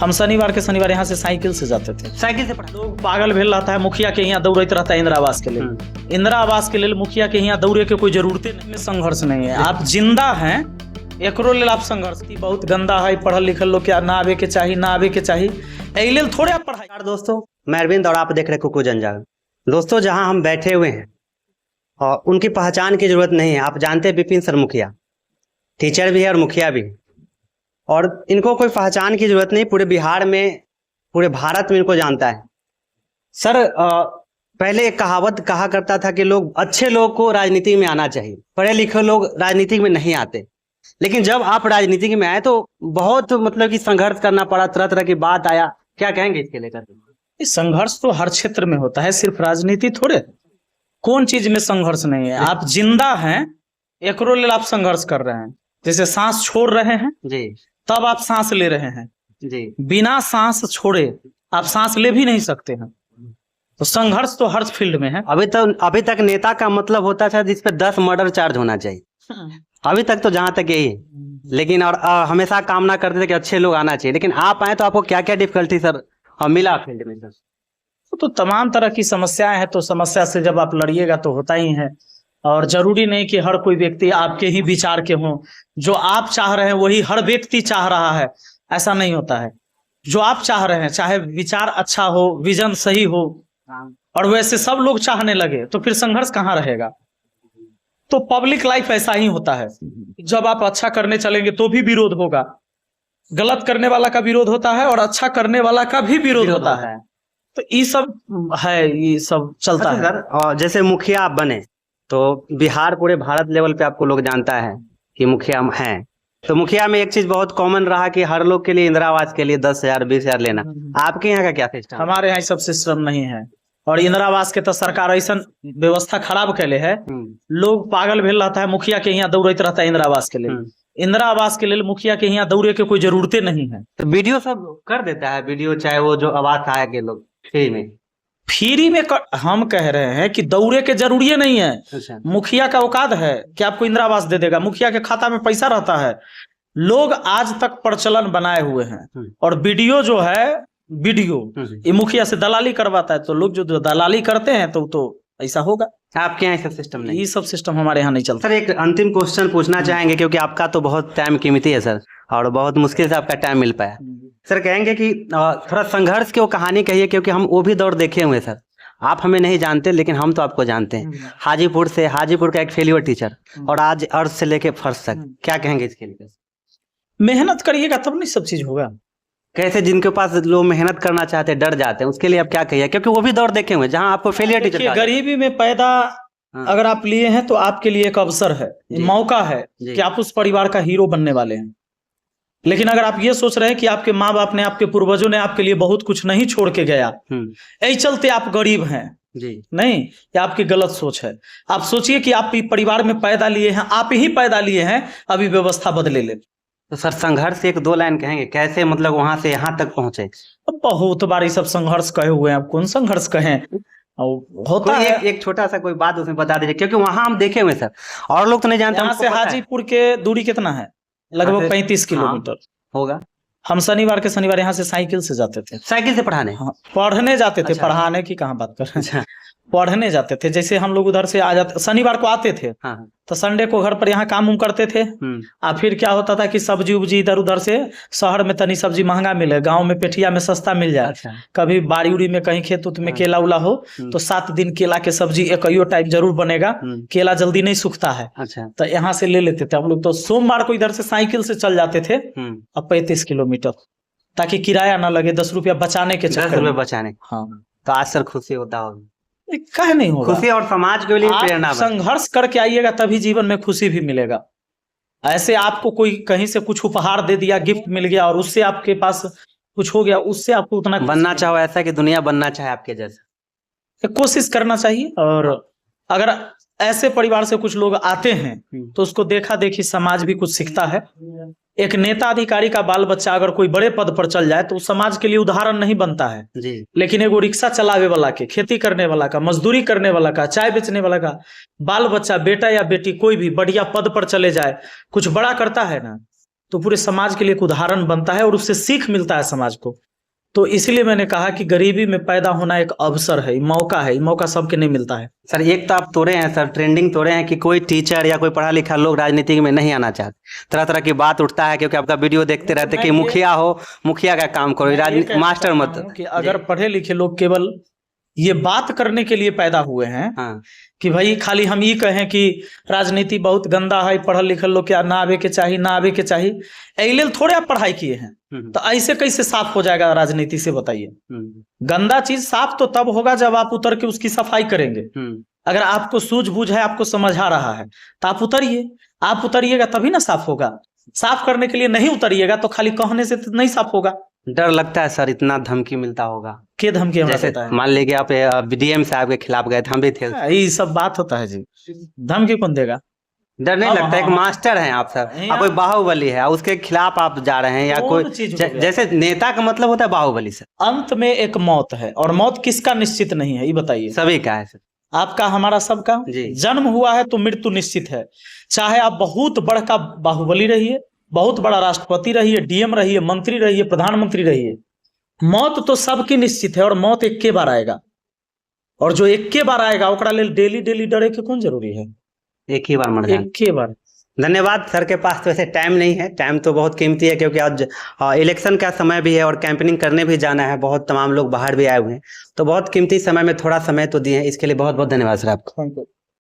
हम शनिवार के शनिवार यहाँ से साइकिल से जाते थे। साइकिल से पढ़ा। लोग पागल भेल रहता है, मुखिया के यहाँ दौड़ते रहता है इंदिरा आवास के लिए। इंदिरा आवास के लिए मुखिया के यहाँ दौड़े के कोई जरूरत नहीं, संघर्ष नहीं है। आप जिंदा हैं, एकरो लेल आप संघर्ष की बहुत गंदा है। पढ़ल लिखल लोग क्या ना आवे के चाहिए, ना आवे के चाहिए लेल थोड़े आप पढ़ाई। दोस्तों मैं अरविंद और आप देख रहे कुकू जंजाल। दोस्तों जहां हम बैठे हुए हैं और उनकी पहचान की जरूरत नहीं है। आप जानते हैं विपिन सर मुखिया टीचर भी है और मुखिया भी, और इनको कोई पहचान की जरूरत नहीं। पूरे बिहार में, पूरे भारत में इनको जानता है। सर पहले एक कहावत कहा करता था कि लोग, अच्छे लोग को राजनीति में आना चाहिए, पढ़े लिखे लोग राजनीति में नहीं आते। लेकिन जब आप राजनीति में आए तो बहुत मतलब कि संघर्ष करना पड़ा, तरह तरह की बात आया। क्या कहेंगे इसके लेकर? संघर्ष तो हर क्षेत्र में होता है, सिर्फ राजनीति थोड़े। कौन चीज में संघर्ष नहीं है? आप जिंदा हैं, एकरो लेल आप संघर्ष कर रहे हैं। जैसे सांस छोड़ रहे हैं जी, तब आप सांस ले रहे हैं जी। बिना सांस छोड़े आप सांस ले भी नहीं सकते हैं। तो संघर्ष तो हर फील्ड में है। अभी तक नेता का मतलब होता था जिस पे 10 मर्डर चार्ज होना चाहिए। अभी तक तो जहां तक यही है। लेकिन और हमेशा कामना करते थे कि अच्छे लोग आना चाहिए। लेकिन आप आए तो आपको क्या क्या डिफिकल्टी सर मिला फील्ड में? सर तो तमाम तरह की समस्याएं हैं। तो समस्या से जब आप लड़िएगा तो होता ही है। और जरूरी नहीं कि हर कोई व्यक्ति आपके ही विचार के हों। जो आप चाह रहे हैं वही हर व्यक्ति चाह रहा है, ऐसा नहीं होता है। जो आप चाह रहे हैं, चाहे विचार अच्छा हो, विजन सही हो, और वैसे सब लोग चाहने लगे तो फिर संघर्ष कहाँ रहेगा? तो पब्लिक लाइफ ऐसा ही होता है। जब आप अच्छा करने चलेंगे तो भी विरोध होगा, गलत करने वाला का विरोध होता है और अच्छा करने वाला का भी विरोध होता है। तो ये सब है, ये सब चलता है। और जैसे मुखिया आप बने तो बिहार, पूरे भारत लेवल पे आपको लोग जानता है कि मुखिया हैं। तो मुखिया में एक चीज बहुत कॉमन रहा कि हर लोग के लिए इंदिरा आवास के लिए 10,000 20,000 लेना। आपके यहाँ का क्या सिस्टम? हमारे यहाँ सब सिस्टम नहीं है। और इंदिरा आवास के तो सरकार ऐसा व्यवस्था खराब कैले है, लोग पागल भेल रहता है, मुखिया के यहाँ दौड़ते रहता है इंदिरा आवास के लिए। इंदिरा आवास के लिए मुखिया के यहाँ दौड़े के कोई जरूरत नहीं है। तो वीडियो सब कर देता है, वीडियो चाहे वो जो आवास आया के लोग फ्री में हम कह रहे हैं कि दौड़े के जरूरी नहीं है। अच्छा। मुखिया का औकात है कि आपको इंदिरा आवास दे देगा। मुखिया के खाता में पैसा रहता है। लोग आज तक प्रचलन बनाए हुए हैं। और वीडियो जो है, वीडियो ये मुखिया से दलाली करवाता है। तो लोग जो दलाली करते हैं तो ऐसा होगा। आपके यहाँ सब सिस्टम नहीं? ये सब सिस्टम हमारे यहाँ नहीं चलता। सर एक अंतिम क्वेश्चन पूछना चाहेंगे, क्योंकि आपका तो बहुत टाइम कीमती है सर, और बहुत मुश्किल से आपका टाइम मिल पाया। सर कहेंगे कि थोड़ा संघर्ष की वो कहानी कहिए, क्योंकि हम वो भी दौर देखे हुए सर। आप हमें नहीं जानते लेकिन हम तो आपको जानते हैं। हाजीपुर का एक फेल्योर टीचर, और आज अर्थ से लेके फर्स्ट तक, क्या कहेंगे इसके लिए? मेहनत करिएगा तब नहीं सब चीज होगा। कैसे जिनके पास लोग मेहनत करना चाहते हैं डर जाते हैं, उसके लिए आप क्या कहिए? क्योंकि वो भी दौर देखे हुए जहां आपको फेलियर टीचर। गरीबी में पैदा अगर आप लिए हैं तो आपके लिए एक अवसर है, मौका है कि आप उस परिवार का हीरो बनने वाले हैं। लेकिन अगर आप ये सोच रहे हैं कि आपके माँ बाप ने, आपके पूर्वजों ने आपके लिए बहुत कुछ नहीं छोड़ के गया, यही चलते आप गरीब हैं जी, नहीं, ये आपकी गलत सोच है। आप सोचिए कि आप परिवार में पैदा लिए हैं, आप ही पैदा लिए हैं, अभी व्यवस्था बदले ले। तो सर संघर्ष एक दो लाइन कहेंगे कैसे, मतलब वहां से यहाँ तक पहुंचे? बहुत बार सब संघर्ष कहे हुए हैं। आप कौन संघर्ष कहें? होता है। एक छोटा सा कोई बात उसमें बता दीजिए, क्योंकि वहां हम देखे हुए सर, और लोग तो नहीं जानते। यहाँ से हाजीपुर के दूरी कितना है? लगभग 35 किलोमीटर होगा। हम शनिवार के शनिवार यहाँ से साइकिल से जाते थे। साइकिल से पढ़ाने? हाँ, पढ़ने जाते थे। अच्छा। पढ़ाने की कहाँ बात कर रहे हैं? पढ़ने जाते थे। जैसे हम लोग उधर से आ जाते, शनिवार को आते थे। हाँ। तो संडे को घर पर यहाँ काम उम करते थे। और फिर क्या होता था कि सब्जी उब्जी इधर उधर से, शहर में तनी सब्जी महंगा मिले, गांव में पेठिया में सस्ता मिल जाए। अच्छा। कभी बाड़ी उड़ी में कहीं खेत उत में केला उला हो तो 7 दिन केला के सब्जी एक टाइम जरूर बनेगा। केला जल्दी नहीं सूखता है। अच्छा। तो यहाँ से ले लेते थे हम लोग। तो सोमवार को इधर से साइकिल से चल जाते थे अब 35 किलोमीटर, ताकि किराया ना लगे, 10 रुपया बचाने के चक्कर में। बचाने। हाँ। तो आज सर खुशी होता होगा? कहे नहीं होगा। खुशी और समाज के लिए प्रेरणा। संघर्ष करके आइएगा तभी जीवन में खुशी भी मिलेगा। ऐसे आपको कोई कहीं से कुछ उपहार दे दिया, गिफ्ट मिल गया, और उससे आपके पास कुछ हो गया, उससे आपको उतना बनना चाहो ऐसा कि दुनिया बनना चाहे आपके जैसा, कोशिश करना चाहिए। और अगर ऐसे परिवार से कुछ लोग आते हैं तो उसको देखा देखी समाज भी कुछ सीखता है। एक नेता अधिकारी का बाल बच्चा अगर कोई बड़े पद पर चल जाए तो समाज के लिए उदाहरण नहीं बनता है जी। लेकिन एगो रिक्शा चलावे वाला के, खेती करने वाला का, मजदूरी करने वाला का, चाय बेचने वाला का बाल बच्चा, बेटा या बेटी कोई भी बढ़िया पद पर चले जाए, कुछ बड़ा करता है ना, तो पूरे समाज के लिए एक उदाहरण बनता है और उससे सीख मिलता है समाज को। तो इसलिए मैंने कहा कि गरीबी में पैदा होना एक अवसर है, मौका है, मौका सबके नहीं मिलता है। सर एक तो आप तोड़े हैं सर, ट्रेंडिंग तोड़े हैं कि कोई टीचर या कोई पढ़ा लिखा लोग राजनीति में नहीं आना चाहते। तरह तरह की बात उठता है क्योंकि आपका वीडियो देखते रहते कि मुखिया हो, मुखिया का काम करो, राजनीति मास्टर मत। कि अगर पढ़े लिखे लोग केवल ये बात करने के लिए पैदा हुए हैं हाँ कि भाई खाली हम ये कहें कि राजनीति बहुत गंदा है, पढ़ल लिखल लोग क्या ना आवे के चाहिए, ना आवे के चाहिए, एहिले थोड़े आप पढ़ाई किए हैं, तो ऐसे कैसे साफ हो जाएगा राजनीति से बताइए। गंदा चीज साफ तो तब होगा जब आप उतर के उसकी सफाई करेंगे। अगर आपको सूझबूझ है, आपको समझ आ रहा है, तो आप उतरिए। आप उतरिएगा तभी ना साफ होगा। साफ करने के लिए नहीं उतरिएगा तो खाली कहने से तो नहीं साफ होगा। डर लगता है सर, इतना धमकी मिलता होगा। के धमकी हमें जैसे देता है? मान लीजिए आप डीएम साहब के खिलाफ गए थे, हम भी थे। ये सब बात होता है जी, धमकी कौन देगा? डर नहीं लगता? एक मास्टर हैं आप सर, आप कोई बाहुबली है, उसके खिलाफ आप जा रहे हैं, या कोई जैसे नेता का मतलब होता है बाहुबली सर। अंत में एक मौत है, और मौत किसका निश्चित नहीं है ये बताइए? सभी का है सर। आपका, हमारा, सबका। जन्म हुआ है तो मृत्यु निश्चित है। चाहे आप बहुत बड़ा बाहुबली रहिए, बहुत बड़ा राष्ट्रपति रहिए, डीएम रहिए, मंत्री रहिए, प्रधानमंत्री रहिए, मौत तो सबकी निश्चित है। और मौत एक के बार आएगा, और जो एक के बार आएगा ओकरा ले डेली डेली डरे के कौन जरूरी है? एक ही बार मर जाए, एक के बार। धन्यवाद सर के पास तो वैसे टाइम नहीं है, टाइम तो बहुत कीमती है क्योंकि आज इलेक्शन का समय भी है और कैंपेनिंग करने भी जाना है। बहुत तमाम लोग बाहर भी आए हुए हैं, तो बहुत कीमती समय में थोड़ा समय तो दिए हैं, इसके लिए बहुत बहुत धन्यवाद सर आपको। Thank you.